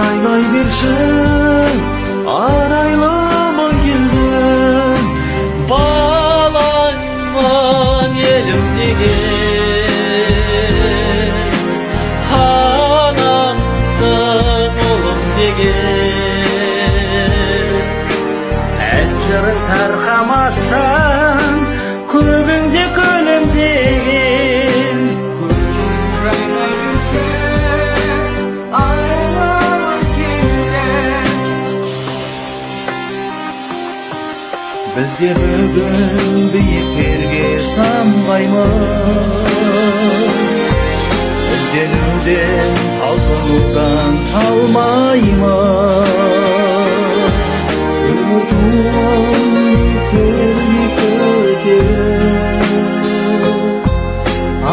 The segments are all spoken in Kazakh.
жайнай берші, арайлама келдім. Балаңмын елім деген, анамсың ұлым деген. Ән жырың тарқамасаң, көгіңде көлем деген. Көзім жайнай берсе, арайлама келдім. Бізде бүгін биіктерге самғаймыз, ізденуден, талпынудан талмаймыз. Үмітуым биіктерге көтеріп,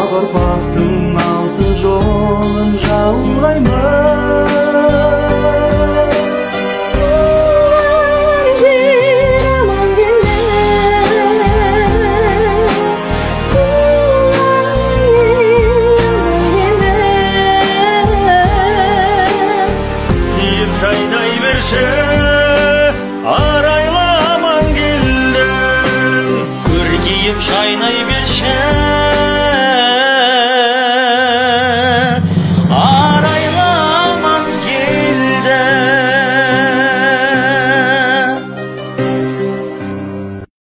ақ ұрпақтың алты жолын жаулаймыз. Жайнай берші, арайламан келдім. Көркейіп жайнай берші,